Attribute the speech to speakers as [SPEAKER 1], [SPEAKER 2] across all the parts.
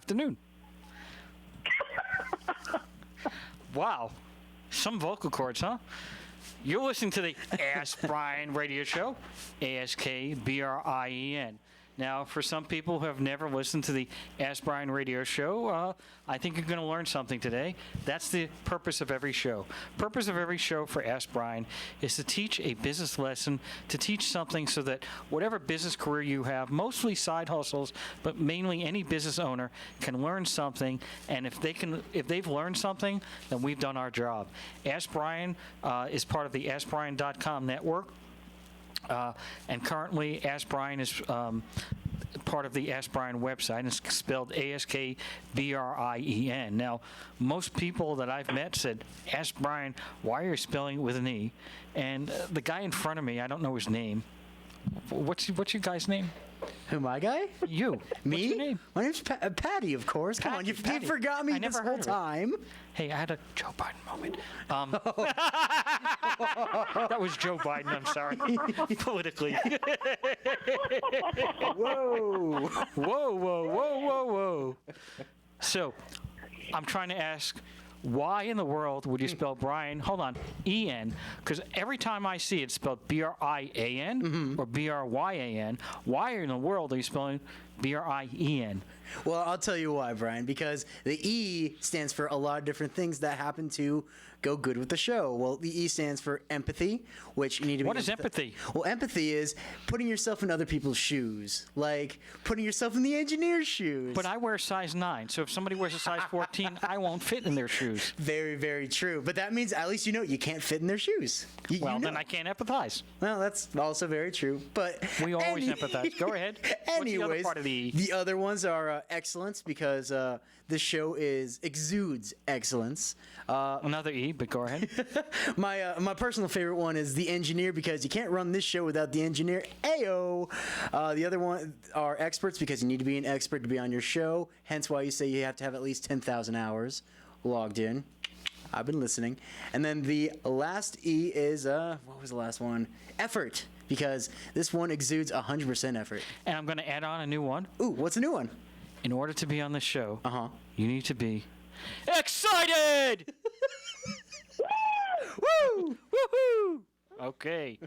[SPEAKER 1] afternoon. Wow. Some vocal cords, huh? You're listening to the Ask Brien radio show, ASKBRIEN. Now, for some people who have never listened to the Ask Brien radio show, I think you're going to learn something today. That's the purpose of every show. Purpose of every show for Ask Brien is to teach a business lesson, to teach something so that whatever business career you have, mostly side hustles, but mainly any business owner can learn something. And if they've learned something, then we've done our job. Ask Brien is part of the AskBrien.com network. And currently, Ask Brien is part of the Ask Brien website. It's spelled ASKBRIEN. Now, most people that I've met said, Ask Brien, why are you spelling it with an E? And the guy in front of me, I don't know his name. What's your guy's name?
[SPEAKER 2] Who, my guy?
[SPEAKER 1] You.
[SPEAKER 2] Me?
[SPEAKER 1] What's your name?
[SPEAKER 2] My name's Patty, of course. Come on, you forgot me this whole time.
[SPEAKER 1] Hey, I had a Joe Biden moment. That was Joe Biden, I'm sorry. Politically.
[SPEAKER 2] Whoa.
[SPEAKER 1] Whoa. So, I'm trying to ask, why in the world would you spell Brien, hold on, E-N? Because every time I see it spelled B-R-I-A-N or B-R-Y-A-N, why in the world are you spelling B-R-I-E-N?
[SPEAKER 2] Well, I'll tell you why, Brien, because the E stands for a lot of different things that happen to go good with the show. Well, the E stands for empathy, which you need to be...
[SPEAKER 1] What is empathy?
[SPEAKER 2] Well, empathy is putting yourself in other people's shoes, like putting yourself in the engineer's shoes.
[SPEAKER 1] But I wear size 9, so if somebody wears a size 14, I won't fit in their shoes.
[SPEAKER 2] Very, very true. But that means at least you know you can't fit in their shoes.
[SPEAKER 1] Then I can't empathize.
[SPEAKER 2] Well, that's also very true. But
[SPEAKER 1] we always empathize. Go ahead.
[SPEAKER 2] Anyways,
[SPEAKER 1] what's the other part of the E?
[SPEAKER 2] The other ones are excellence, because this show exudes excellence.
[SPEAKER 1] Another E, but go ahead.
[SPEAKER 2] My personal favorite one is the engineer, because you can't run this show without the engineer. Ayo. The other one are experts, because you need to be an expert to be on your show. Hence why you say you have to have at least 10,000 hours logged in. I've been listening. And then the last E is, what was the last one? Effort, because this one exudes 100% effort.
[SPEAKER 1] And I'm going to add on a new one.
[SPEAKER 2] Ooh, what's a new one?
[SPEAKER 1] In order to be on the show,
[SPEAKER 2] you
[SPEAKER 1] need to be excited!
[SPEAKER 2] Woo!
[SPEAKER 1] Woohoo! Okay.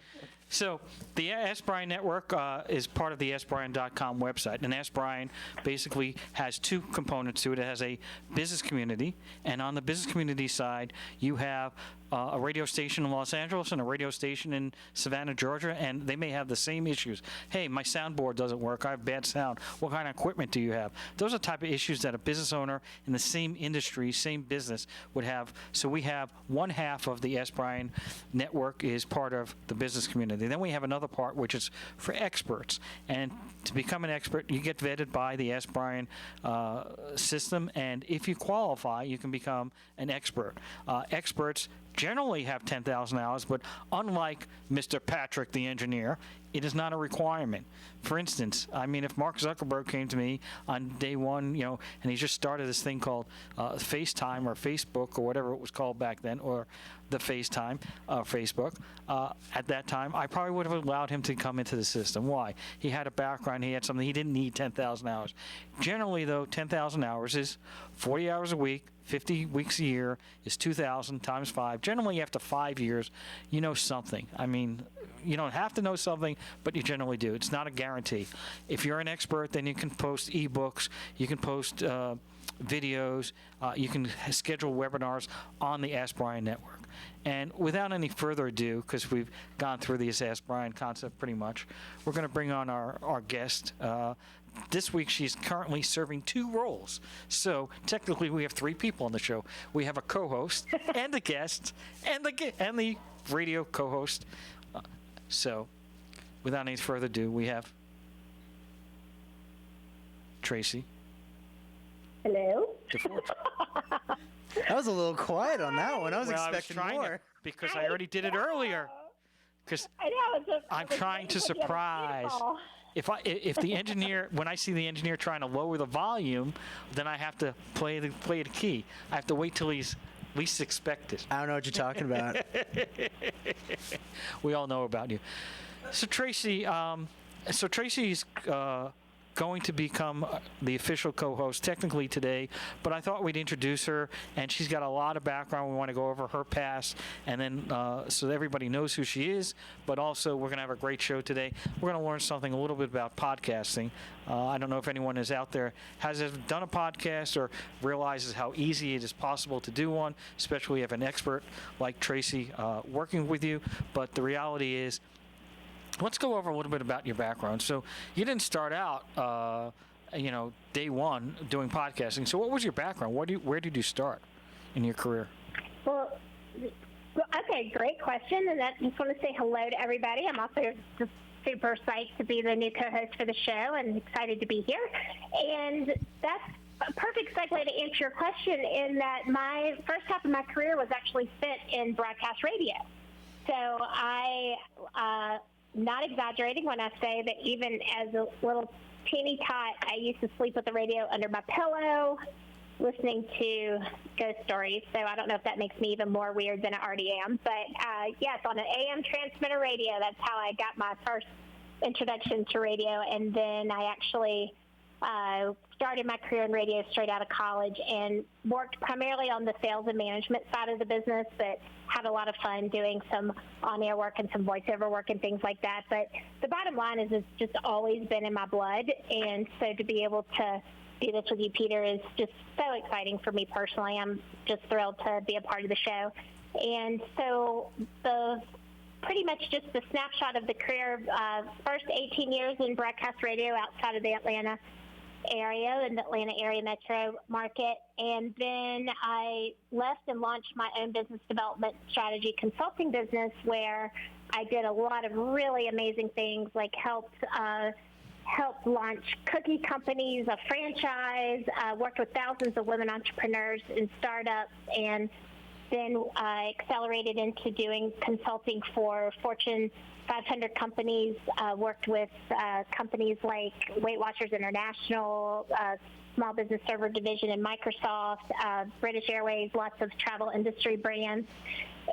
[SPEAKER 1] So the Ask Brien Network is part of the AskBrien.com website. And Ask Brien basically has two components to it. It has a business community. And on the business community side, you have a radio station in Los Angeles and a radio station in Savannah, Georgia, and they may have the same issues. Hey, my soundboard doesn't work. I have bad sound. What kind of equipment do you have? Those are the type of issues that a business owner in the same industry, same business would have. So we have one half of the Ask Brien Network is part of the business community. Then we have another part which is for experts. And to become an expert, you get vetted by the Ask Brien system, and if you qualify, you can become an expert. Experts generally have 10,000 hours, but unlike Mr. Patrick, the engineer, it is not a requirement. For instance, I mean, if Mark Zuckerberg came to me on day one, and he just started this thing called FaceTime or Facebook or whatever it was called back then, or the FaceTime, Facebook, at that time, I probably would have allowed him to come into the system. Why? He had a background, he had something, he didn't need 10,000 hours. Generally, though, 10,000 hours is 40 hours a week, 50 weeks a year is 2,000 times 5. Generally, after 5 years, you know something. I mean, you don't have to know something, but you generally do. It's not a guarantee. If you're an expert, then you can post ebooks, you can post videos, you can schedule webinars on the Ask Brien Network. And without any further ado, because we've gone through this Ask Brien concept pretty much, we're going to bring on our guest. This week, she's currently serving 2 roles. So technically, we have 3 people on the show. We have a co-host and a guest and the radio co-host. So without any further ado, we have Traci.
[SPEAKER 3] Hello.
[SPEAKER 1] DeForge.
[SPEAKER 2] That was a little quiet on that one. I was expecting more.
[SPEAKER 1] Because I already did it earlier. Because I'm trying to surprise. If the engineer, when I see the engineer trying to lower the volume, then I have to play the key. I have to wait till he's least expected.
[SPEAKER 2] I don't know what you're talking about.
[SPEAKER 1] We all know about you. So Traci, Traci's going to become the official co-host technically today, but I thought we'd introduce her, and she's got a lot of background. We want to go over her past, and then so that everybody knows who she is, but also we're going to have a great show today. We're going to learn something a little bit about podcasting. I don't know if anyone is out there has ever done a podcast or realizes how easy it is possible to do one, especially if you have an expert like Traci working with you. But the reality is, let's go over a little bit about your background. So you didn't start out, day one doing podcasting. So what was your background? Where did you start in your career?
[SPEAKER 3] Well, okay, great question. And I just want to say hello to everybody. I'm also just super psyched to be the new co-host for the show and excited to be here. And that's a perfect segue to answer your question in that my first half of my career was actually spent in broadcast radio. So I, not exaggerating when I say that even as a little teeny tot, I used to sleep with the radio under my pillow, listening to ghost stories. So I don't know if that makes me even more weird than I already am. But yes, on an AM transmitter radio, that's how I got my first introduction to radio. And then I actually started my career in radio straight out of college and worked primarily on the sales and management side of the business, but had a lot of fun doing some on-air work and some voiceover work and things like that. But the bottom line is it's just always been in my blood. And so to be able to do this with you, Peter, is just so exciting for me personally. I'm just thrilled to be a part of the show. And so pretty much just the snapshot of the career, first 18 years in broadcast radio outside of the Atlanta area, in the Atlanta area metro market. And then I left and launched my own business development strategy consulting business where I did a lot of really amazing things, like helped launch cookie companies, a franchise, worked with thousands of women entrepreneurs and startups, and then I accelerated into doing consulting for Fortune 500 companies, worked with companies like Weight Watchers International, Small Business Server Division in Microsoft, British Airways, lots of travel industry brands.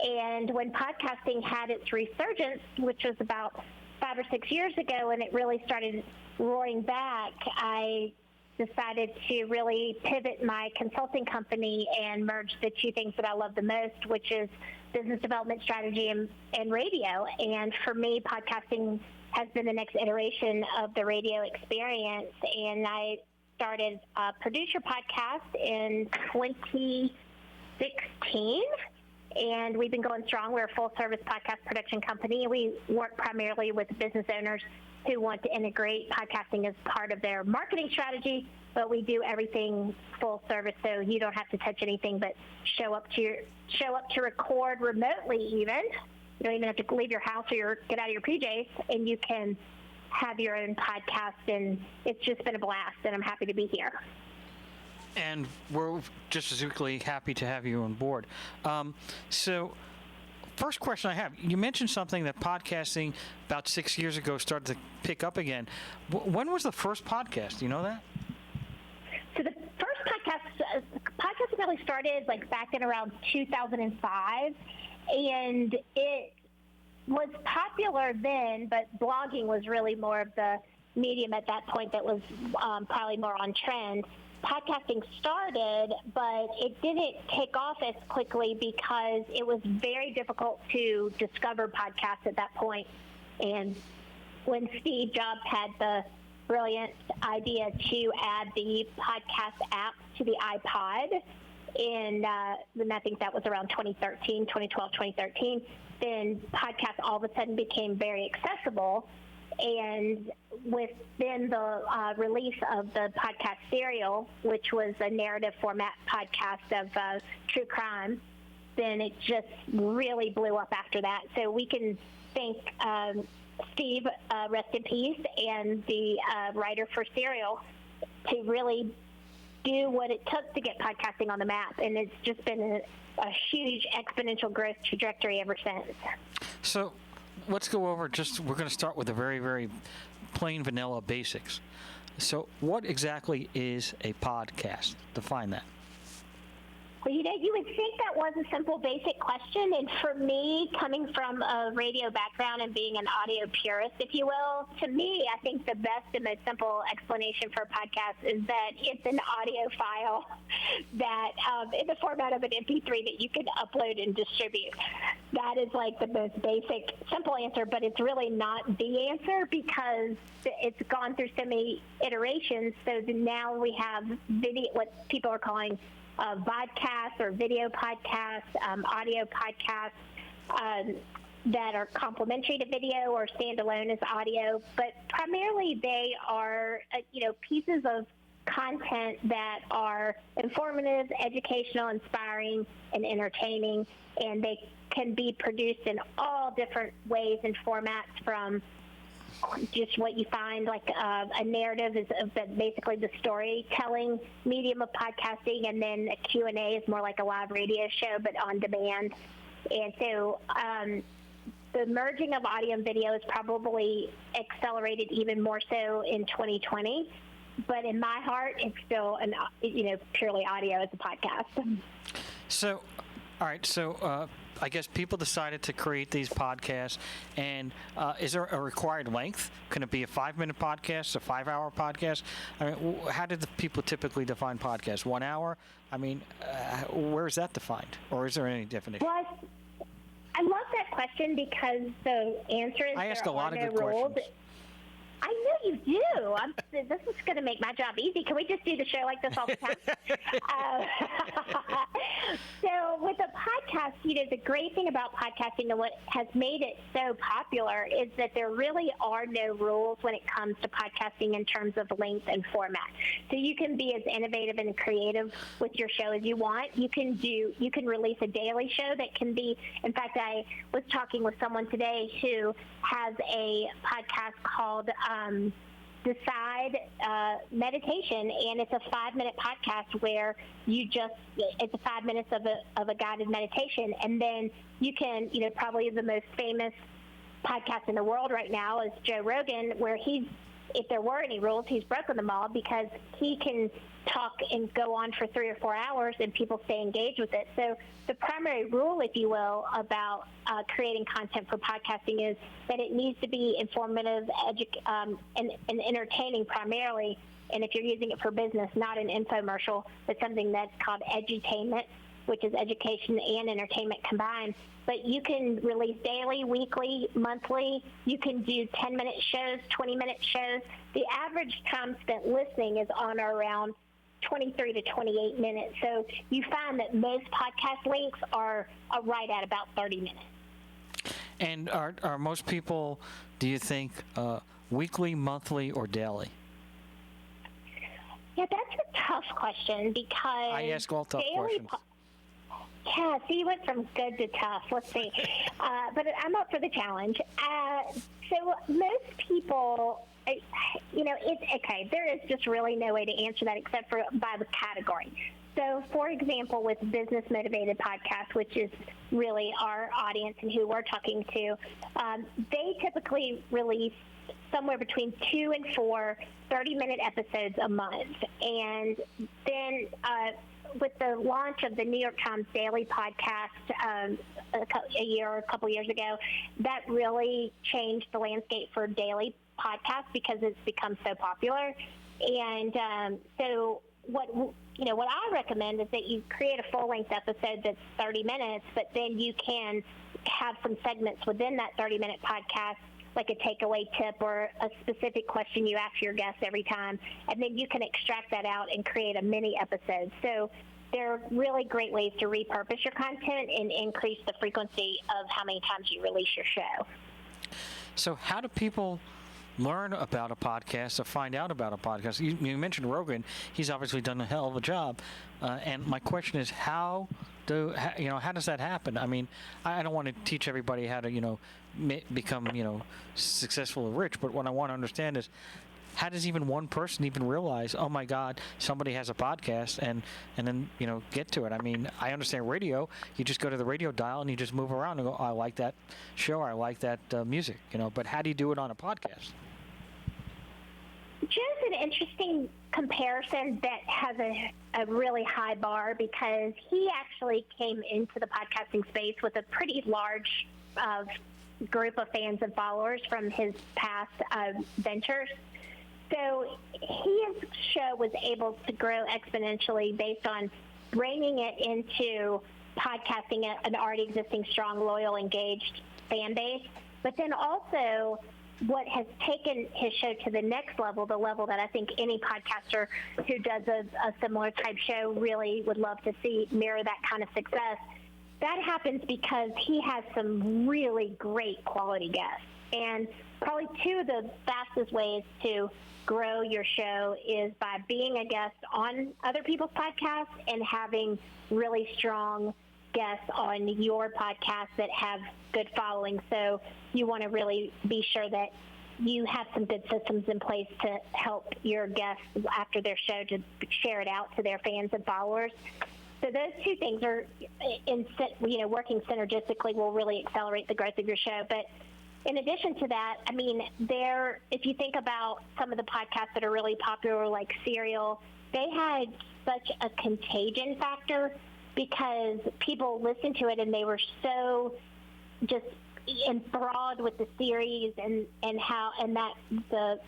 [SPEAKER 3] And when podcasting had its resurgence, which was about 5 or 6 years ago, and it really started roaring back, I decided to really pivot my consulting company and merge the two things that I love the most, which is business development strategy and radio. And for me, podcasting has been the next iteration of the radio experience. And I started a producer podcast in 2016. And we've been going strong. We're a full-service podcast production company. We work primarily with business owners who want to integrate podcasting as part of their marketing strategy, but we do everything full service, so you don't have to touch anything but show up to record remotely even. You don't even have to leave your house or get out of your PJs, and you can have your own podcast, and it's just been a blast, and I'm happy to be here.
[SPEAKER 1] And we're just as equally happy to have you on board. So first question I have, you mentioned something that podcasting about 6 years ago started to pick up again. When was the first podcast? Do you know that?
[SPEAKER 3] So the first podcasting really started like back in around 2005, and it was popular then, but blogging was really more of the medium at that point that was probably more on trend. Podcasting started, but it didn't take off as quickly because it was very difficult to discover podcasts at that point. And when Steve Jobs had the brilliant idea to add the podcast app to the iPod, and I think that was around 2013, 2012, 2013, then podcasts all of a sudden became very accessible. And within the release of the podcast Serial, which was a narrative format podcast of true crime, then it just really blew up after that. So we can thank Steve, rest in peace, and the writer for Serial to really do what it took to get podcasting on the map. And it's just been a huge exponential growth trajectory ever since.
[SPEAKER 1] So let's go over we're going to start with the very, very plain vanilla basics. So what exactly is a podcast? Define that.
[SPEAKER 3] Well, you would think that was a simple, basic question. And for me, coming from a radio background and being an audio purist, if you will, to me, I think the best and most simple explanation for a podcast is that it's an audio file that in the format of an MP3 that you can upload and distribute. That is like the most basic, simple answer, but it's really not the answer because it's gone through so many iterations. So now we have video, what people are calling vodcasts or video podcasts, audio podcasts that are complementary to video or standalone as audio, but primarily they are, pieces of content that are informative, educational, inspiring, and entertaining, and they can be produced in all different ways and formats, from just what you find like a narrative is basically the storytelling medium of podcasting, and then a Q&A is more like a live radio show but on demand. And so the merging of audio and video is probably accelerated even more so in 2020, but in my heart it's still purely audio as a podcast.
[SPEAKER 1] So all right, so I guess people decided to create these podcasts, and is there a required length? Can it be a 5-minute podcast, a 5-hour podcast? I mean, how did the people typically define podcasts? 1 hour? I mean, where is that defined, or is there any definition?
[SPEAKER 3] Well, I love that question because the answer is
[SPEAKER 1] I ask a
[SPEAKER 3] there
[SPEAKER 1] lot
[SPEAKER 3] are
[SPEAKER 1] of
[SPEAKER 3] no
[SPEAKER 1] good
[SPEAKER 3] rules.
[SPEAKER 1] questions.
[SPEAKER 3] I know you do. This is going to make my job easy. Can we just do the show like this all the time? So with a podcast, the great thing about podcasting and what has made it so popular is that there really are no rules when it comes to podcasting in terms of length and format. So you can be as innovative and creative with your show as you want. You can release a daily show that can be, in fact, I was talking with someone today who has a podcast called Decide Meditation, and it's a 5-minute podcast where it's 5 minutes of a guided meditation, and then you can, probably the most famous podcast in the world right now is Joe Rogan, where if there were any rules, he's broken them all because he can talk and go on for 3 or 4 hours and people stay engaged with it. So the primary rule, if you will, about creating content for podcasting is that it needs to be informative and entertaining primarily. And if you're using it for business, not an infomercial, but something that's called edutainment, which is education and entertainment combined. But you can release daily, weekly, monthly. You can do 10-minute shows, 20-minute shows. The average time spent listening is on or around 23 to 28 minutes. So you find that most podcast lengths are right at about 30 minutes.
[SPEAKER 1] And are most people, do you think, weekly, monthly, or daily?
[SPEAKER 3] Yeah, that's a tough question because
[SPEAKER 1] I ask all tough questions.
[SPEAKER 3] Yeah, so you went from good to tough. Let's see. But I'm up for the challenge. So most people, it's okay. There is just really no way to answer that except for by the category. So, for example, with business motivated podcasts, which is really our audience and who we're talking to, they typically release somewhere between 2 and 4 30-minute episodes a month. And then with the launch of the New York Times Daily podcast a couple years ago, that really changed the landscape for daily podcasts because it's become so popular. And so what I recommend is that you create a full-length episode that's 30 minutes, but then you can have some segments within that 30-minute podcast, like a takeaway tip or a specific question you ask your guests every time, and then you can extract that out and create a mini episode. So there are really great ways to repurpose your content and increase the frequency of how many times you release your show.
[SPEAKER 1] So how do people learn about a podcast or find out about a podcast? You mentioned Rogan. He's obviously done a hell of a job. And my question is, how does that happen? I mean, I don't want to teach everybody how to, become, successful or rich, but what I want to understand is, how does even one person even realize, oh my God, somebody has a podcast, and then, get to it? I mean, I understand radio. You just go to the radio dial and you just move around and go, oh, I like that show, or I like that music, but how do you do it on a podcast?
[SPEAKER 3] Joe's an interesting comparison that has a really high bar because he actually came into the podcasting space with a pretty large group of fans and followers from his past ventures. So his show was able to grow exponentially based on bringing it into podcasting an already existing strong, loyal, engaged fan base. But then also what has taken his show to the next level, the level that I think any podcaster who does a similar type show really would love to see mirror that kind of success, that happens because he has some really great quality guests. And probably two of the fastest ways to grow your show is by being a guest on other people's podcasts and having really strong guests on your podcast that have good following. So you want to really be sure that you have some good systems in place to help your guests after their show to share it out to their fans and followers. So those two things are, working synergistically will really accelerate the growth of your show. But in addition to that, I mean, if you think about some of the podcasts that are really popular, like Serial, they had such a contagion factor because people listened to it and they were so just enthralled with the series and that the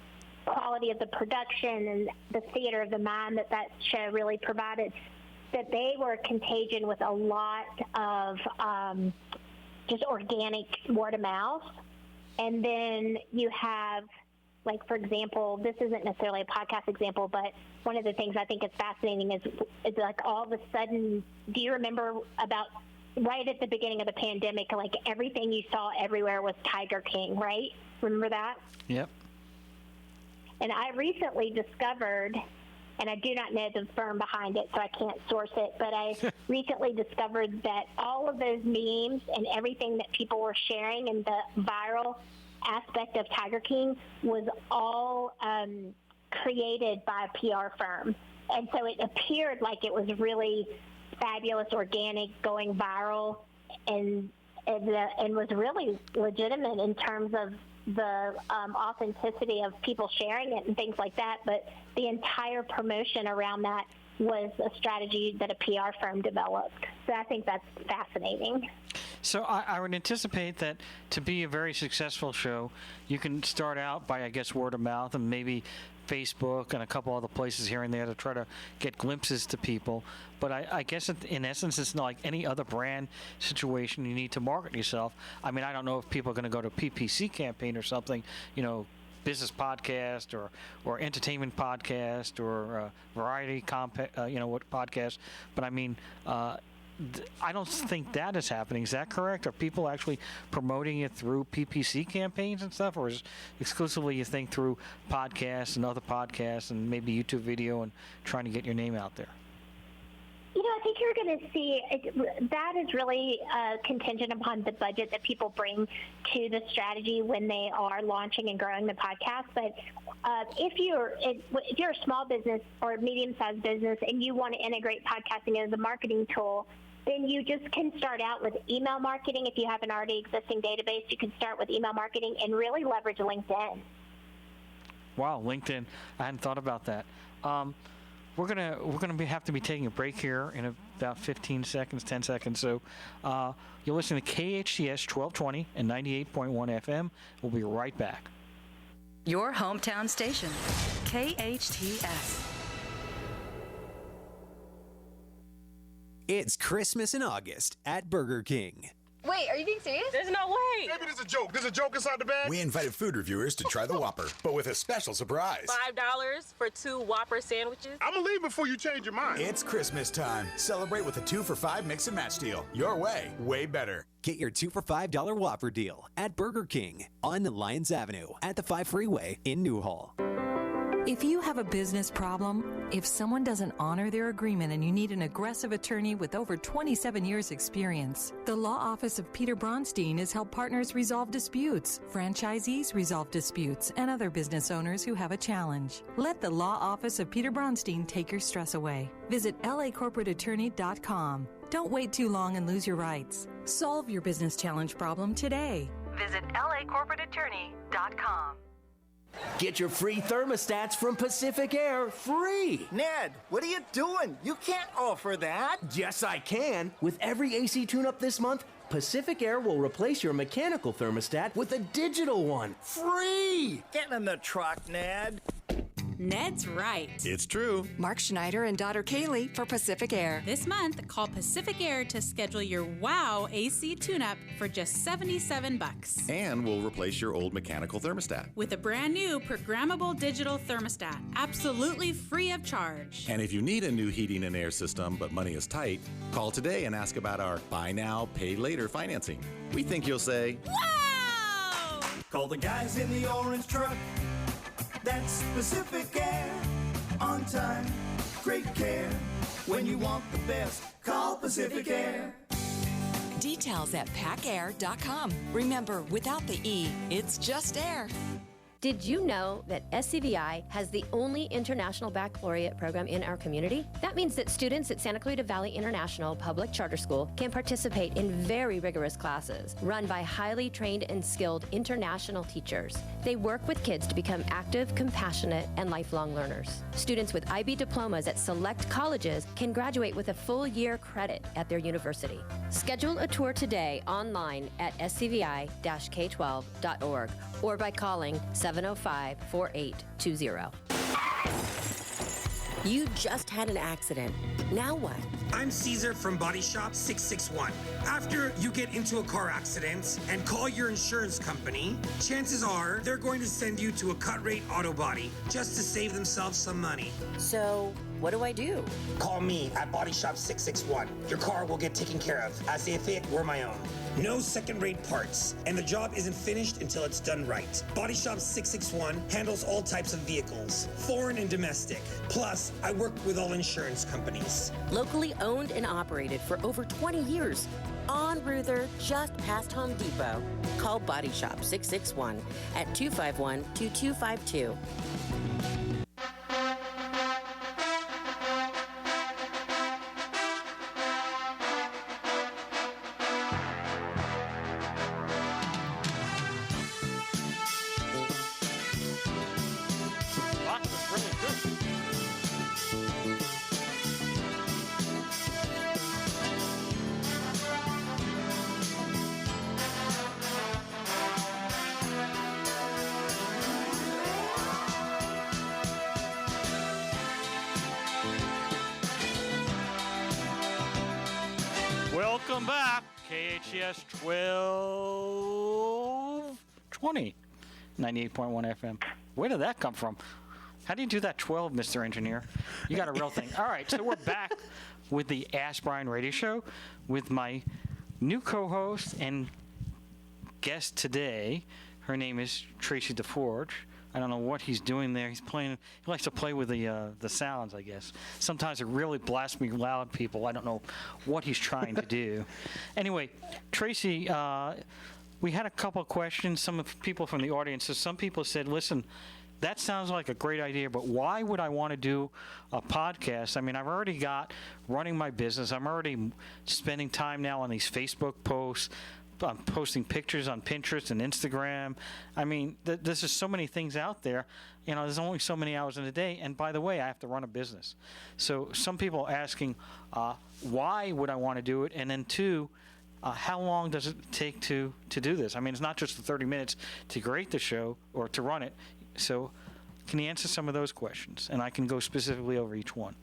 [SPEAKER 3] quality of the production and the theater of the mind that show really provided, that they were contagion with a lot of just organic word of mouth. And then you have, like, for example, this isn't necessarily a podcast example, but one of the things I think is fascinating is like all of a sudden, do you remember about right at the beginning of the pandemic, like everything you saw everywhere was Tiger King, right? Remember that?
[SPEAKER 1] Yep.
[SPEAKER 3] And I recently discovered, and I do not know the firm behind it, so I can't source it, but I recently discovered that all of those memes and everything that people were sharing in the viral aspect of Tiger King was all created by a PR firm. And so it appeared like it was really fabulous, organic, going viral, and was really legitimate in terms of the authenticity of people sharing it and things like that. But the entire promotion around that was a strategy that a PR firm developed. So I think that's fascinating.
[SPEAKER 1] So I would anticipate that to be a very successful show, you can start out by, I guess, word of mouth and maybe Facebook and a couple other places here and there to try to get glimpses to people. But I guess in essence, it's not like any other brand situation. You need to market yourself. I mean, I don't know if people are going to go to a PPC campaign or something, business podcast or entertainment podcast or variety podcast. But I mean, I don't think that is happening. Is that correct? Are people actually promoting it through PPC campaigns and stuff, or is it exclusively, you think, through podcasts and other podcasts and maybe YouTube video and trying to get your name out there?
[SPEAKER 3] I think you're going to see that is really contingent upon the budget that people bring to the strategy when they are launching and growing the podcast. But if you're a small business or a medium-sized business and you want to integrate podcasting as a marketing tool, then you just can start out with email marketing. If you have an already existing database, you can start with email marketing and really leverage LinkedIn. Wow,
[SPEAKER 1] LinkedIn. I hadn't thought about that. We're gonna have to be taking a break here in about 10 seconds. So you're listening to KHTS 1220 and 98.1 FM. We'll be right back.
[SPEAKER 4] Your hometown station, KHTS.
[SPEAKER 5] It's Christmas in August at Burger King.
[SPEAKER 6] Wait, are you being serious?
[SPEAKER 7] There's no way.
[SPEAKER 8] Maybe there's a joke. There's a joke inside the bag.
[SPEAKER 9] We invited food reviewers to try the Whopper, but with a special surprise.
[SPEAKER 7] $5 for 2 Whopper sandwiches.
[SPEAKER 8] I'm gonna leave before you change your mind.
[SPEAKER 9] It's Christmas time. Celebrate with a 2 for $5 mix and match deal. Your way, way better.
[SPEAKER 5] Get your 2 for $5 Whopper deal at Burger King on Lyons Avenue at the 5 Freeway in Newhall.
[SPEAKER 4] If you have a business problem, if someone doesn't honor their agreement and you need an aggressive attorney with over 27 years experience, the Law Office of Peter Bronstein has helped partners resolve disputes, franchisees resolve disputes, and other business owners who have a challenge. Let the Law Office of Peter Bronstein take your stress away. Visit lacorporateattorney.com. Don't wait too long and lose your rights. Solve your business challenge problem today. Visit lacorporateattorney.com.
[SPEAKER 6] Get your free thermostats from Pacific Air free.
[SPEAKER 10] Ned, what are you doing? You can't offer that.
[SPEAKER 6] Yes, I can. With every AC tune-up this month, Pacific Air will replace your mechanical thermostat with a digital one. Free!
[SPEAKER 10] Get in the truck, Ned.
[SPEAKER 11] Ned's right.
[SPEAKER 12] It's true.
[SPEAKER 13] Mark Schneider and daughter Kaylee for Pacific Air.
[SPEAKER 11] This month, call Pacific Air to schedule your WOW AC tune-up for just $77.
[SPEAKER 12] And we'll replace your old mechanical thermostat.
[SPEAKER 11] With a brand new programmable digital thermostat, absolutely free of charge.
[SPEAKER 12] And if you need a new heating and air system but money is tight, call today and ask about our buy now, pay later financing. We think you'll say,
[SPEAKER 11] wow!
[SPEAKER 10] Call the guys in the orange truck. That's Pacific Air. On time, great care. When you want the best, call Pacific Air.
[SPEAKER 13] Details at pacair.com. Remember, without the E, it's just air.
[SPEAKER 14] Did you know that SCVI has the only international baccalaureate program in our community? That means that students at Santa Clarita Valley International Public Charter School can participate in very rigorous classes run by highly trained and skilled international teachers. They work with kids to become active, compassionate, and lifelong learners. Students with IB diplomas at select colleges can graduate with a full year credit at their university. Schedule a tour today online at scvi-k12.org or by calling 705-4820.
[SPEAKER 15] You just had an accident. Now what?
[SPEAKER 16] I'm Caesar from Body Shop 661. After you get into a car accident and call your insurance company, chances are they're going to send you to a cut-rate auto body just to save themselves some money.
[SPEAKER 15] So, what do I do?
[SPEAKER 16] Call me at Body Shop 661. Your car will get taken care of as if it were my own. No second-rate parts, and the job isn't finished until it's done right. Body Shop 661 handles all types of vehicles, foreign and domestic. Plus, I work with all insurance companies.
[SPEAKER 15] Locally owned and operated for over 20 years. On Ruther, just past Home Depot. Call Body Shop 661 at 251-2252.
[SPEAKER 1] Welcome back, KHTS 1220, 98.1 FM. Where did that come from? How do you do that 12, Mr. Engineer? You got a real thing. All right, so we're back with the Ask Brien radio show with my new co-host and guest today. Her name is Traci DeForge. I don't know what he's doing there. He's playing. He likes to play with the sounds, I guess. Sometimes it really blasts me loud, people. I don't know what he's trying to do. Anyway, Traci, we had a couple of questions. Some of people from the audience. So some people said, "Listen, that sounds like a great idea, but why would I want to do a podcast? I mean, I've already got running my business. I'm already spending time now on these Facebook posts. I'm posting pictures on Pinterest and Instagram. I mean, there's just so many things out there. You know, there's only so many hours in a day. And by the way, I have to run a business. So some people are asking, why would I want to do it? And then two, how long does it take to do this? I mean, it's not just the 30 minutes to create the show or to run it. So can you answer some of those questions? And I can go specifically over each one.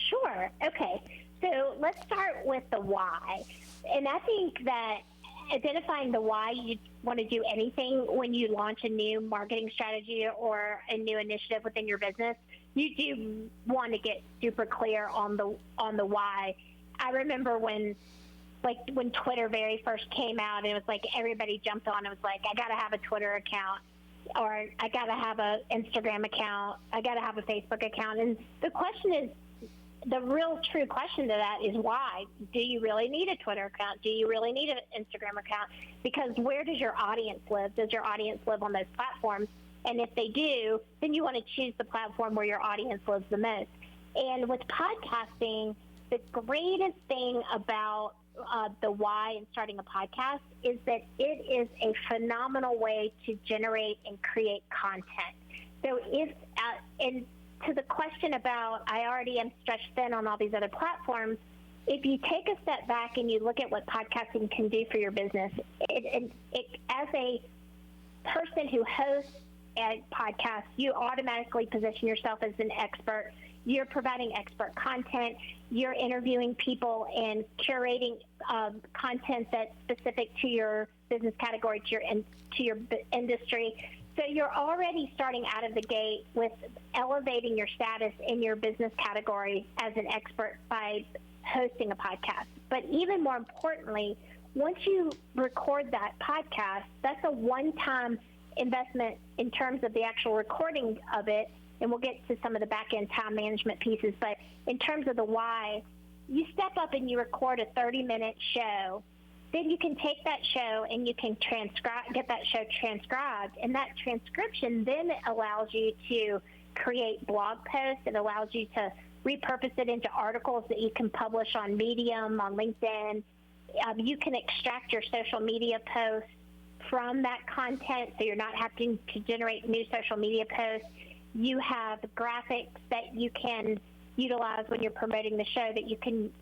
[SPEAKER 3] Sure. Okay. So let's start with the why. And I think that identifying the why you want to do anything when you launch a new marketing strategy or a new initiative within your business, you do want to get super clear on the why. I remember when Twitter very first came out, and it was like everybody jumped on. It was like, I got to have a Twitter account, or I got to have an Instagram account, I got to have a Facebook account. And the question is, the real true question to that is why? Do you really need a Twitter account? Do you really need an Instagram account? Because where does your audience live? Does your audience live on those platforms? And if they do, then you want to choose the platform where your audience lives the most. And with podcasting, the greatest thing about the why in starting a podcast is that it is a phenomenal way to generate and create content. So and to the question about, I already am stretched thin on all these other platforms, if you take a step back and you look at what podcasting can do for your business, it as a person who hosts a podcast, you automatically position yourself as an expert. You're providing expert content. You're interviewing people and curating content that's specific to your business category, to your industry. So you're already starting out of the gate with elevating your status in your business category as an expert by hosting a podcast. But even more importantly, once you record that podcast, that's a one-time investment in terms of the actual recording of it, and we'll get to some of the back-end time management pieces. But in terms of the why, you step up and you record a 30-minute show. Then you can take that show and you can get that show transcribed, and that transcription then allows you to create blog posts. It allows you to repurpose it into articles that you can publish on Medium, on LinkedIn. You can extract your social media posts from that content, so you're not having to generate new social media posts. You have graphics that you can utilize when you're promoting the show that you can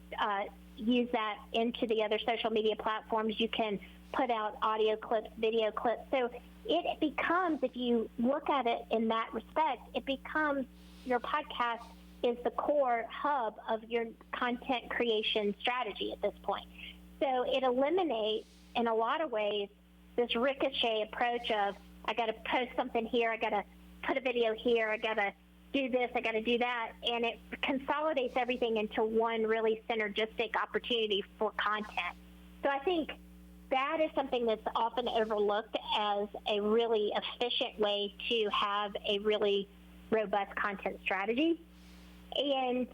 [SPEAKER 3] use that into the other social media platforms. You can put out audio clips, video clips. So it becomes, if you look at it in that respect, it becomes your podcast is the core hub of your content creation strategy at this point. So it eliminates, in a lot of ways, this ricochet approach of, I got to post something here, I got to put a video here, I got to do this, I got to do that, and it consolidates everything into one really synergistic opportunity for content. So I think that is something that's often overlooked as a really efficient way to have a really robust content strategy. And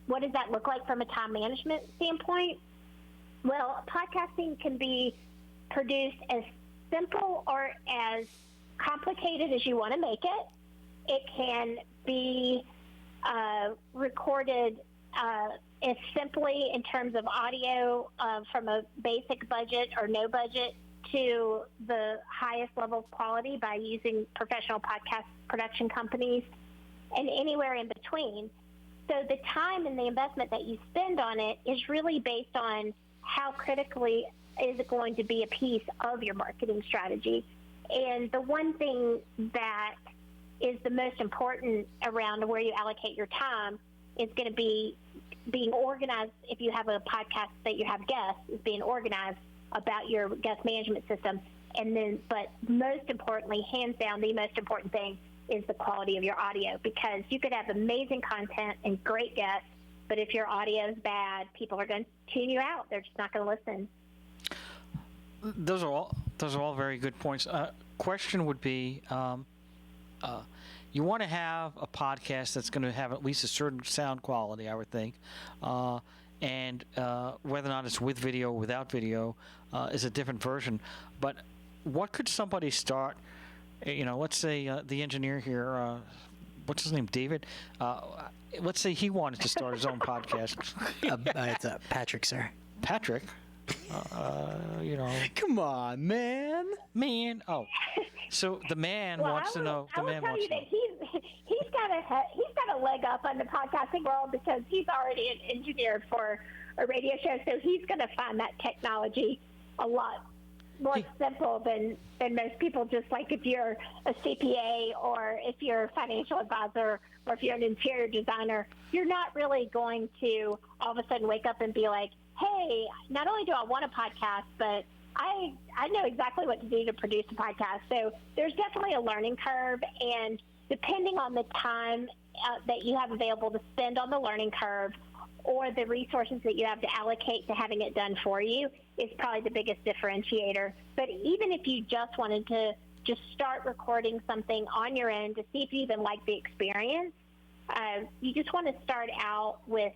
[SPEAKER 3] what does that look like from a time management standpoint? Well, podcasting can be produced as simple or as complicated as you want to make it. It can be recorded as simply in terms of audio from a basic budget or no budget to the highest level of quality by using professional podcast production companies, and anywhere in between. So the time and the investment that you spend on it is really based on how critically is it going to be a piece of your marketing strategy. And the one thing that is the most important around where you allocate your time is going to be being organized. If you have a podcast that you have guests, is being organized about your guest management system. And then, but most importantly, hands down, the most important thing is the quality of your audio, because you could have amazing content and great guests, but if your audio is bad, people are going to tune you out. They're just not going to listen.
[SPEAKER 1] Those are all very good points. Question would be, you want to have a podcast that's going to have at least a certain sound quality, I would think, and whether or not it's with video or without video is a different version. But what could somebody start? Let's say the engineer here, what's his name, David? Let's say he wanted to start his own podcast.
[SPEAKER 2] It's Patrick, sir.
[SPEAKER 1] Patrick?
[SPEAKER 2] Come on, man.
[SPEAKER 1] Oh, so the man wants to know. The man wants to know.
[SPEAKER 3] He's got a leg up on the podcasting world because he's already an engineer for a radio show, so he's going to find that technology a lot more simple than most people. Just like if you're a CPA or if you're a financial advisor or if you're an interior designer, you're not really going to all of a sudden wake up and be like, hey, not only do I want a podcast, but I know exactly what to do to produce a podcast. So there's definitely a learning curve, and depending on the time that you have available to spend on the learning curve or the resources that you have to allocate to having it done for you is probably the biggest differentiator. But even if you just wanted to just start recording something on your end to see if you even like the experience, you just want to start out with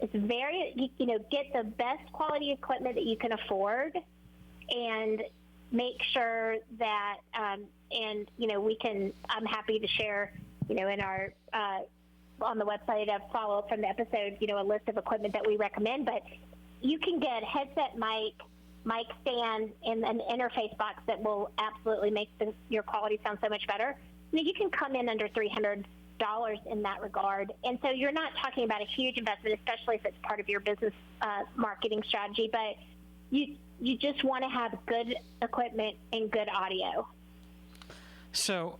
[SPEAKER 3] get the best quality equipment that you can afford, and make sure that, I'm happy to share, in our on the website a follow-up from the episode, a list of equipment that we recommend, but you can get headset mic stand, and an interface box that will absolutely make your quality sound so much better. You can come in under $300 in that regard. And so you're not talking about a huge investment, especially if it's part of your business marketing strategy, but you just want to have good equipment and good audio.
[SPEAKER 1] So,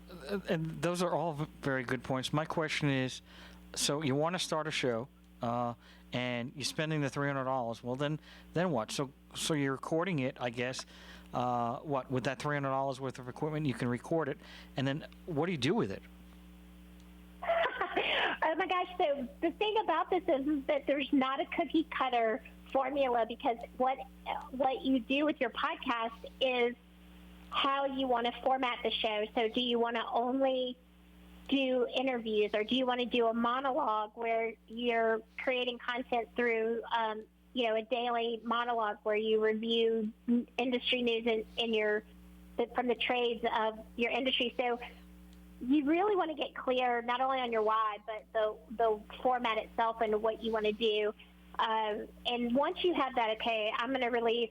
[SPEAKER 1] and those are all very good points. My question is, so you want to start a show, and you're spending the $300. Well, then what? So you're recording it, I guess. What, with that $300 worth of equipment, you can record it, and then what do you do with it?
[SPEAKER 3] Oh my gosh! So the thing about this is that there's not a cookie cutter formula, because what you do with your podcast is how you want to format the show. So do you want to only do interviews, or do you want to do a monologue where you're creating content through, a daily monologue where you review industry news from the trades of your industry? So you really want to get clear not only on your why, but the format itself and what you want to do. And once you have that, okay, I'm going to release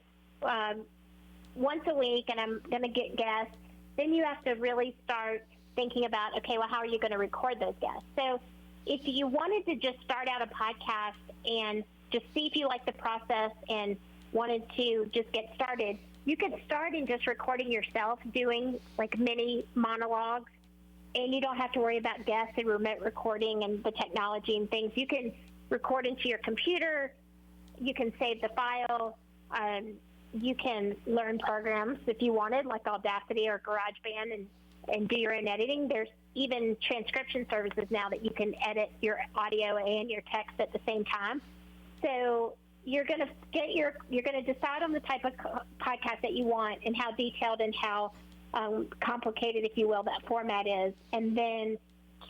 [SPEAKER 3] once a week and I'm going to get guests, then you have to really start thinking about, okay, well, how are you going to record those guests? So if you wanted to just start out a podcast and just see if you like the process and wanted to just get started, you could start in just recording yourself doing like mini monologues, and you don't have to worry about guests and remote recording and the technology and things. You can record into your computer. You can save the file. You can learn programs if you wanted, like Audacity or GarageBand, and do your own editing. There's even transcription services now that you can edit your audio and your text at the same time. So you're going to decide on the type of podcast that you want and how detailed and how complicated, if you will, that format is, and then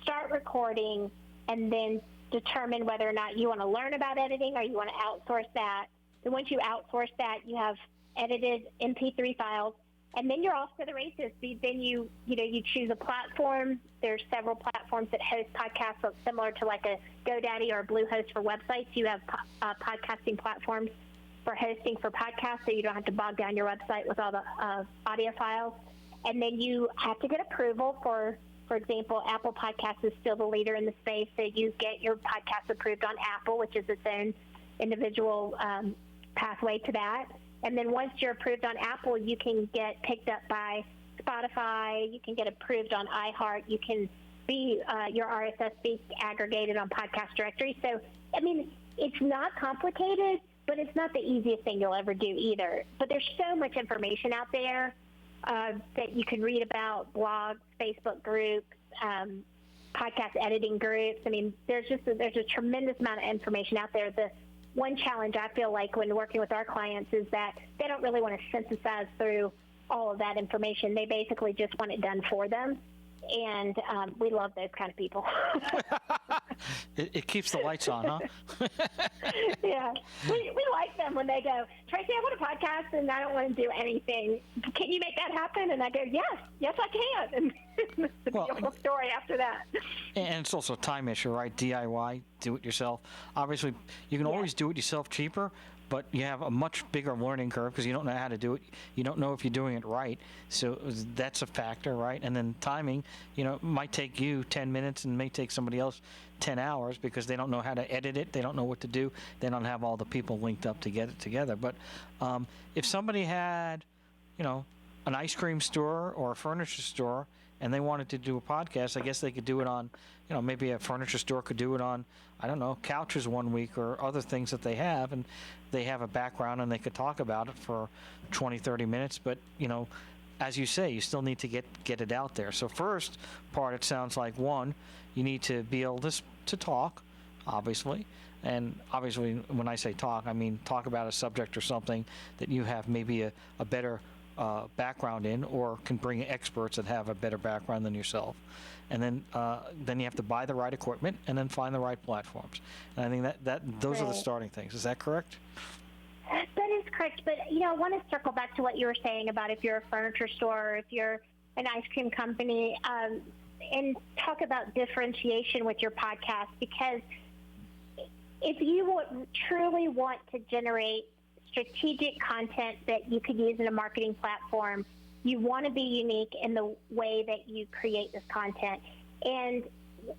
[SPEAKER 3] start recording, and then determine whether or not you want to learn about editing or you want to outsource that. Then once you outsource that, you have edited MP3 files, and then you're off to the races. Then you choose a platform. There's several platforms that host podcasts, similar to like a GoDaddy or a Bluehost for websites. You have podcasting platforms for hosting for podcasts, so you don't have to bog down your website with all the audio files. And then you have to get approval for example, Apple Podcasts is still the leader in the space, so you get your podcast approved on Apple, which is its own individual pathway to that. And then once you're approved on Apple, you can get picked up by Spotify. You can get approved on iHeart. You can be your RSS feed aggregated on Podcast Directory. So, I mean, it's not complicated, but it's not the easiest thing you'll ever do either. But there's so much information out there that you can read about: blogs, Facebook groups, podcast editing groups. I mean, there's a tremendous amount of information out there. The one challenge I feel like when working with our clients is that they don't really want to synthesize through all of that information. They basically just want it done for them. And we love those kind of people.
[SPEAKER 1] It keeps the lights on, huh?
[SPEAKER 3] Yeah. We like them when they go, Traci, I want a podcast and I don't want to do anything. Can you make that happen? And I go, yes, I can. And it's a beautiful story after that.
[SPEAKER 1] And it's also a time issue, right? DIY, do it yourself. Obviously, you can always do it yourself cheaper, but you have a much bigger learning curve because you don't know how to do it. You don't know if you're doing it right. So that's a factor, right? And then timing, might take you 10 minutes and may take somebody else 10 hours because they don't know how to edit it. They don't know what to do. They don't have all the people linked up to get it together. But if somebody had, an ice cream store or a furniture store and they wanted to do a podcast, I guess they could do it on, maybe a furniture store could do it on, I don't know, couches one week or other things that they have, and they have a background and they could talk about it for 20, 30 minutes. But, as you say, you still need to get it out there. So first part, it sounds like, one, you need to be able to talk, obviously. And obviously, when I say talk, I mean talk about a subject or something that you have maybe a better background in, or can bring experts that have a better background than yourself. And then you have to buy the right equipment and then find the right platforms. And I think that those are the starting things. Is that correct?
[SPEAKER 3] That is correct. But, I want to circle back to what you were saying about if you're a furniture store or if you're an ice cream company. and talk about differentiation with your podcast, because if you truly want to generate strategic content that you could use in a marketing platform, you want to be unique in the way that you create this content. And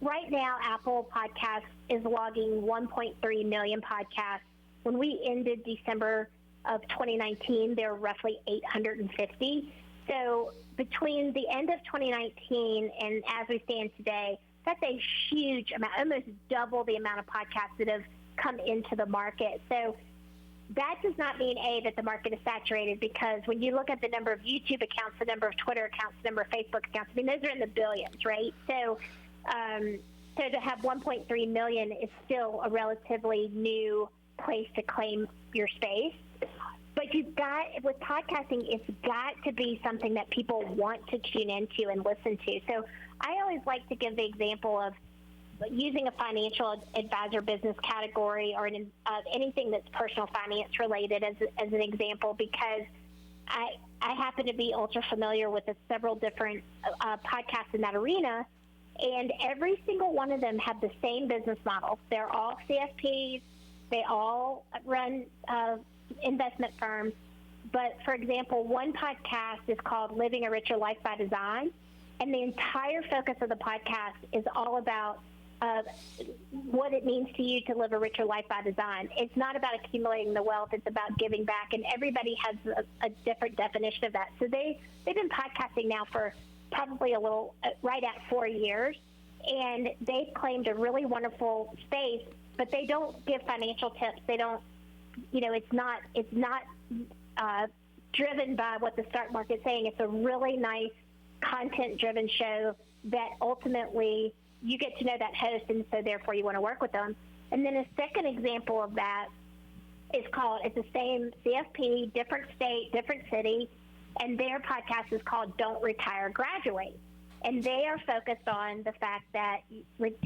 [SPEAKER 3] right now, Apple Podcasts is logging 1.3 million podcasts. When we ended December of 2019, there were roughly 850. So between the end of 2019 and as we stand today, that's a huge amount, almost double the amount of podcasts that have come into the market. So that does not mean, A, that the market is saturated, because when you look at the number of YouTube accounts, the number of Twitter accounts, the number of Facebook accounts, I mean, those are in the billions, right? So, so to have 1.3 million is still a relatively new place to claim your space. But with podcasting, it's got to be something that people want to tune into and listen to. So I always like to give the example of using a financial advisor business category or anything that's personal finance related as an example, because I happen to be ultra familiar with several different podcasts in that arena, and every single one of them have the same business model. They're all CFPs. They all run investment firms. But, for example, one podcast is called Living a Richer Life by Design, and the entire focus of the podcast is all about what it means to you to live a richer life by design. It's not about accumulating the wealth. It's about giving back, and everybody has a different definition of that. So they've been podcasting now for probably a little right at 4 years, and they've claimed a really wonderful space, but they don't give financial tips. They don't, it's not driven by what the stock market's saying. It's a really nice content-driven show that ultimately you get to know that host, and so therefore you want to work with them. And then a second example of that it's the same CFP, different state, different city, and their podcast is called Don't Retire, Graduate. And they are focused on the fact that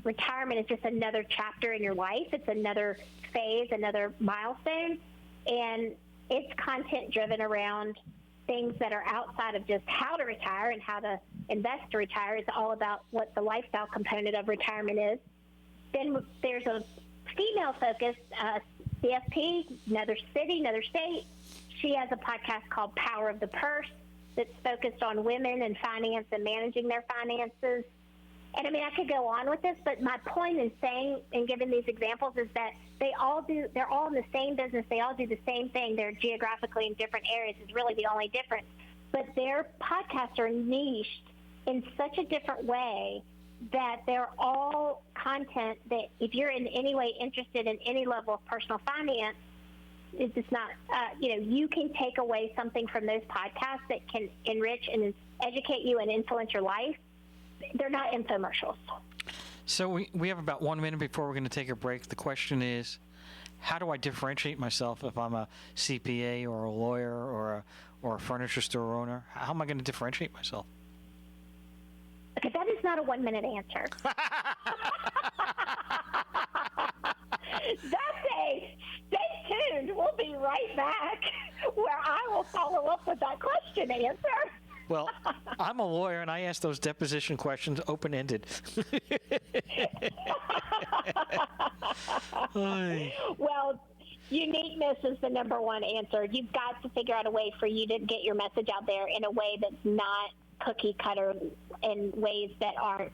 [SPEAKER 3] retirement is just another chapter in your life. It's another phase, another milestone, and it's content driven around things that are outside of just how to retire and how to invest to retire. It's all about what the lifestyle component of retirement is. Then there's a female-focused CFP, another city, another state. She has a podcast called Power of the Purse that's focused on women and finance and managing their finances. And I mean, I could go on with this, but my point in saying and giving these examples is that they're all in the same business. They all do the same thing. They're geographically in different areas is really the only difference. But their podcasts are niched in such a different way that they're all content that if you're in any way interested in any level of personal finance, it's just not, you can take away something from those podcasts that can enrich and educate you and influence your life. They're not infomercials.
[SPEAKER 1] So we have about 1 minute before we're going to take a break. The question is, how do I differentiate myself if I'm a CPA or a lawyer or a furniture store owner? How am I going to differentiate myself?
[SPEAKER 3] Okay, that is not a 1 minute answer. That's a stay tuned. We'll be right back where I will follow up with that question answer.
[SPEAKER 1] Well, I'm a lawyer, and I ask those deposition questions open-ended.
[SPEAKER 3] Well, uniqueness is the number one answer. You've got to figure out a way for you to get your message out there in a way that's not cookie cutter, in ways that aren't.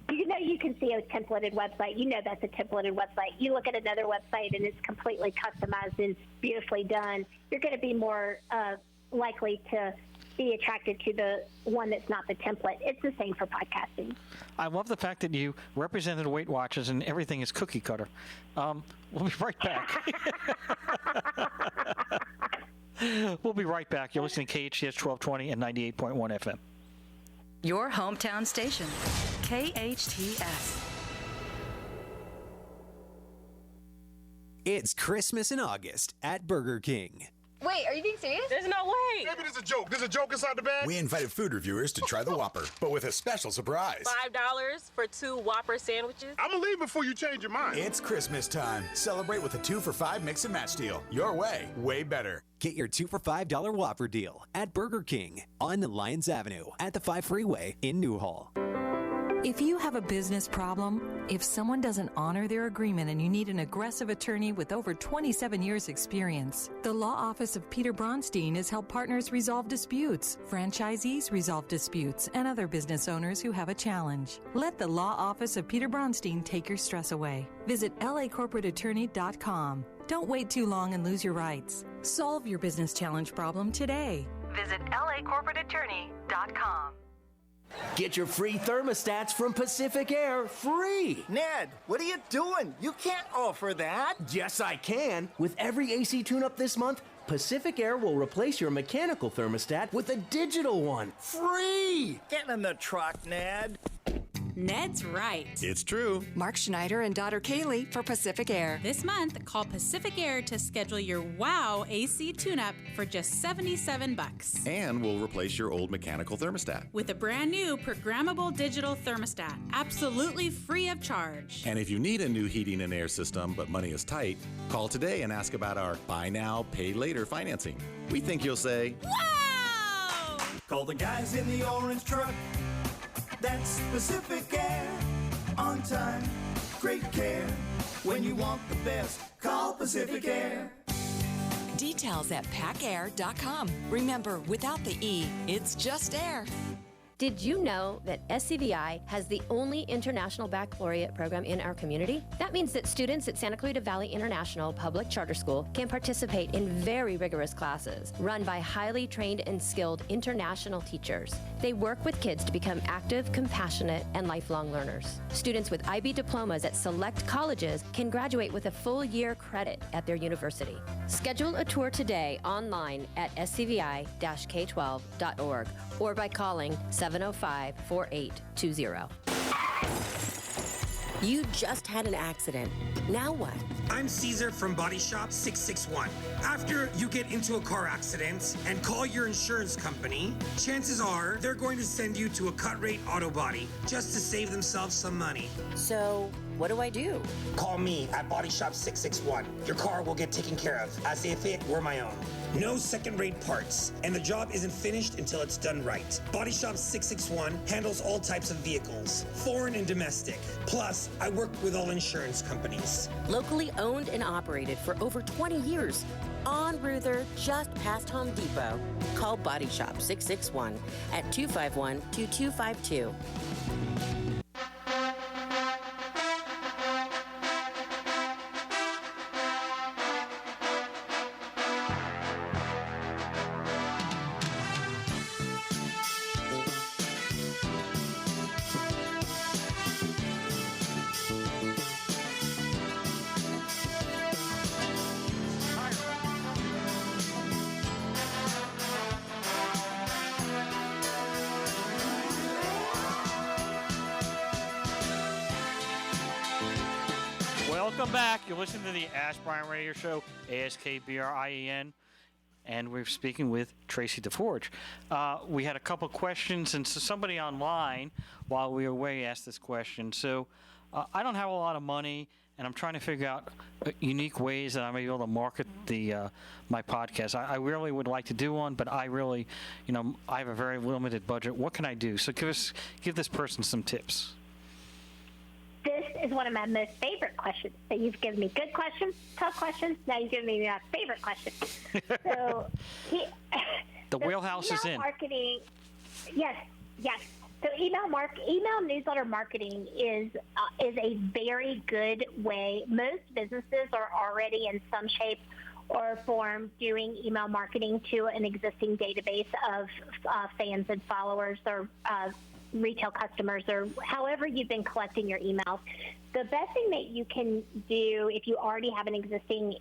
[SPEAKER 3] You can see a templated website. That's a templated website. You look at another website, and it's completely customized and beautifully done. You're going to be more likely to be attracted to the one that's not the template. It's the same for podcasting.
[SPEAKER 1] I love the fact that you represented Weight Watchers and everything is cookie cutter. We'll be right back. We'll be right back. You're listening to KHTS 1220 and 98.1 FM.
[SPEAKER 17] Your hometown station, KHTS.
[SPEAKER 5] It's Christmas in August at Burger King.
[SPEAKER 18] Wait, are you being serious?
[SPEAKER 7] There's no way.
[SPEAKER 8] Maybe there's a joke. There's a joke inside the bag.
[SPEAKER 9] We invited food reviewers to try the Whopper, but with a special surprise.
[SPEAKER 7] $5 for 2 Whopper sandwiches.
[SPEAKER 8] I'm gonna leave before you change your mind.
[SPEAKER 9] It's Christmas time. Celebrate with a 2 for $5 mix and match deal. Your way, way better.
[SPEAKER 5] Get your 2 for $5 Whopper deal at Burger King on Lyons Avenue at the 5 Freeway in Newhall.
[SPEAKER 4] If you have a business problem, if someone doesn't honor their agreement and you need an aggressive attorney with over 27 years experience, the law office of Peter Bronstein has helped partners resolve disputes, franchisees resolve disputes, and other business owners who have a challenge. Let the law office of Peter Bronstein take your stress away. Visit lacorporateattorney.com. Don't wait too long and lose your rights. Solve your business challenge problem today. Visit lacorporateattorney.com.
[SPEAKER 6] Get your free thermostats from Pacific Air free.
[SPEAKER 18] Ned, what are you doing? You can't offer that.
[SPEAKER 6] Yes, I can. With every AC tune-up this month, Pacific Air will replace your mechanical thermostat with a digital one free.
[SPEAKER 18] Get in the truck, Ned.
[SPEAKER 11] Ned's right.
[SPEAKER 12] It's true.
[SPEAKER 13] Mark Schneider and daughter Kaylee for Pacific Air.
[SPEAKER 11] This month, call Pacific Air to schedule your WOW AC tune-up for just $77.
[SPEAKER 12] And we'll replace your old mechanical thermostat.
[SPEAKER 11] With a brand new programmable digital thermostat, absolutely free of charge.
[SPEAKER 12] And if you need a new heating and air system but money is tight, call today and ask about our buy now, pay later financing. We think you'll say,
[SPEAKER 11] wow!
[SPEAKER 10] Call the guys in the orange truck. That's Pacific Air. On time, great care. When you want the best, call Pacific Air.
[SPEAKER 13] Details at packair.com. Remember, without the E, it's just air.
[SPEAKER 14] Did you know that SCVI has the only international baccalaureate program in our community? That means that students at Santa Clarita Valley International Public Charter School can participate in very rigorous classes run by highly trained and skilled international teachers. They work with kids to become active, compassionate, and lifelong learners. Students with IB diplomas at select colleges can graduate with a full year credit at their university. Schedule a tour today online at scvi-k12.org or by calling 705-4820.
[SPEAKER 15] You just had an accident. Now what?
[SPEAKER 16] I'm Caesar from Body Shop 661. After you get into a car accident and call your insurance company, chances are they're going to send you to a cut-rate auto body just to save themselves some money.
[SPEAKER 15] So, what do I do?
[SPEAKER 16] Call me at Body Shop 661. Your car will get taken care of as if it were my own. No second-rate parts, and the job isn't finished until it's done right. Body Shop 661 handles all types of vehicles, foreign and domestic. Plus, I work with all insurance companies.
[SPEAKER 15] Locally owned and operated for over 20 years. On Ruther, just past Home Depot. Call Body Shop 661 at 251-2252.
[SPEAKER 1] Welcome back. You're listening to the Ask Brien Radio Show, ASKBRIEN, and we're speaking with Traci DeForge. We had a couple questions, and so somebody online while we were away asked this question. So I don't have a lot of money, and I'm trying to figure out unique ways that I may be able to market my podcast. I really would like to do one, but I really, I have a very limited budget. What can I do? So give this person some tips.
[SPEAKER 3] This is one of my most favorite questions. So you've given me good questions, tough questions. Now you've given me my favorite question. So
[SPEAKER 1] the wheelhouse is in.
[SPEAKER 3] Marketing, yes. So email newsletter marketing is a very good way. Most businesses are already in some shape or form doing email marketing to an existing database of fans and followers or retail customers, or however you've been collecting your emails. The best thing that you can do if you already have an existing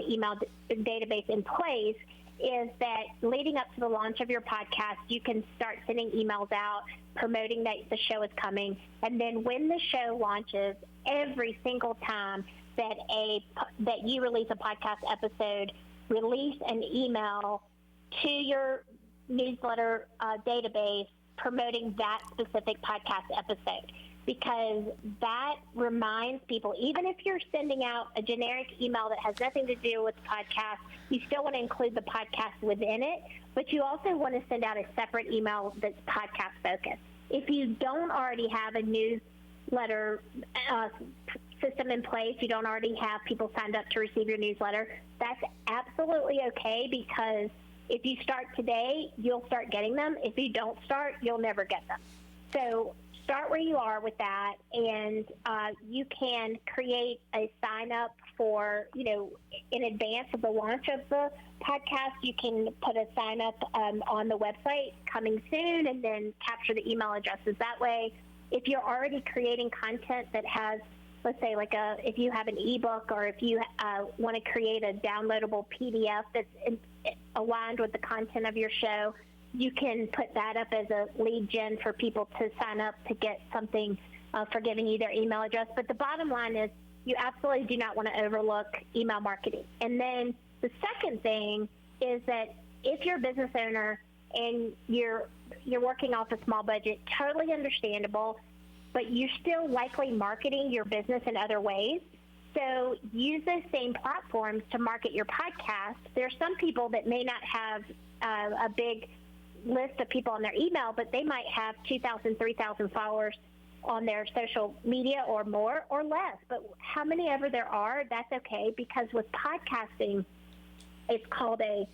[SPEAKER 3] email database in place is that leading up to the launch of your podcast, you can start sending emails out promoting that the show is coming. And then when the show launches, every single time that you release a podcast episode, release an email to your newsletter database promoting that specific podcast episode, because that reminds people, even if you're sending out a generic email that has nothing to do with podcast, you still want to include the podcast within it, but you also want to send out a separate email that's podcast focused. If you don't already have a newsletter system in place, you don't already have people signed up to receive your newsletter, that's absolutely okay, because if you start today, you'll start getting them. If you don't start, you'll never get them. So start where you are with that, and you can create a sign-up for, in advance of the launch of the podcast. You can put a sign-up on the website coming soon, and then capture the email addresses that way. If you're already creating content that has, let's say, if you have an ebook, or if you want to create a downloadable PDF that's aligned with the content of your show, you can put that up as a lead gen for people to sign up to get something for giving you their email address. But the bottom line is, you absolutely do not want to overlook email marketing. And then the second thing is that if you're a business owner and you're working off a small budget, totally understandable, but you're still likely marketing your business in other ways. So use those same platforms to market your podcast. There are some people that may not have a big list of people on their email, but they might have 2,000, 3,000 followers on their social media, or more or less. But how many ever there are, that's okay, because with podcasting, it's called a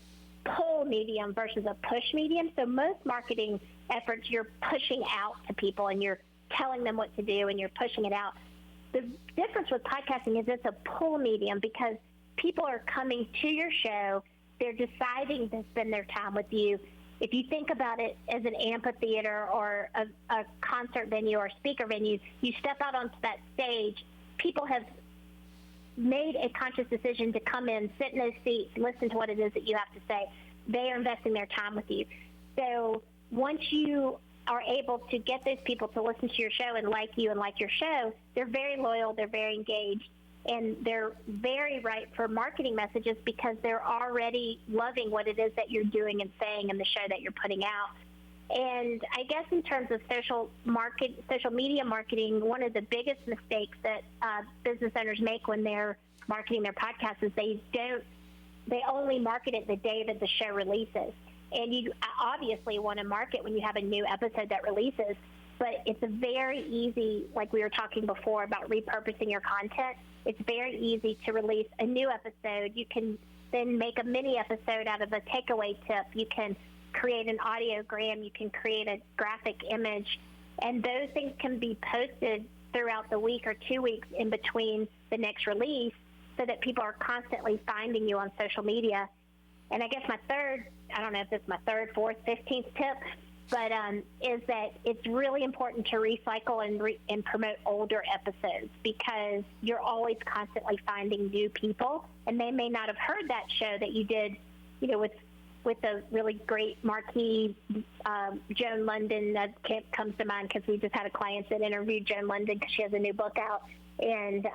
[SPEAKER 3] pull medium versus a push medium. So most marketing efforts, you're pushing out to people and you're telling them what to do and you're pushing it out. The difference with podcasting is it's a pull medium, because people are coming to your show. They're deciding to spend their time with you. If you think about it as an amphitheater or a concert venue or a speaker venue, you step out onto that stage, people have made a conscious decision to come in, sit in those seats, listen to what it is that you have to say. They are investing their time with you. So once you are able to get those people to listen to your show and like you and like your show, they're very loyal, they're very engaged, and they're very right for marketing messages, because they're already loving what it is that you're doing and saying and the show that you're putting out. And I guess in terms of social media marketing, one of the biggest mistakes that business owners make when they're marketing their podcast is they only market it the day that the show releases. And you obviously want to market when you have a new episode that releases, but it's a very easy, like we were talking before about repurposing your content, it's very easy to release a new episode. You can then make a mini episode out of a takeaway tip. You can create an audiogram. You can create a graphic image. And those things can be posted throughout the week or 2 weeks in between the next release, so that people are constantly finding you on social media. And I guess my third, I don't know if this is my third, fourth, 15th tip, but is that it's really important to recycle and promote older episodes, because you're always constantly finding new people, and they may not have heard that show that you did, with the really great marquee Joan London. That comes to mind because we just had a client that interviewed Joan London because she has a new book out. And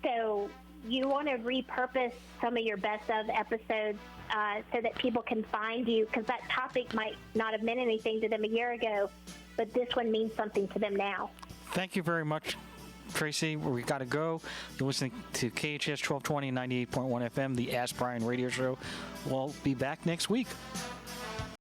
[SPEAKER 3] so you want to repurpose some of your best of episodes so that people can find you, because that topic might not have meant anything to them a year ago, but this one means something to them now.
[SPEAKER 1] Thank you very much, Traci. We got to go. You're listening to KHTS 1220 98.1 FM, the Ask Brien radio show. We'll be back next week.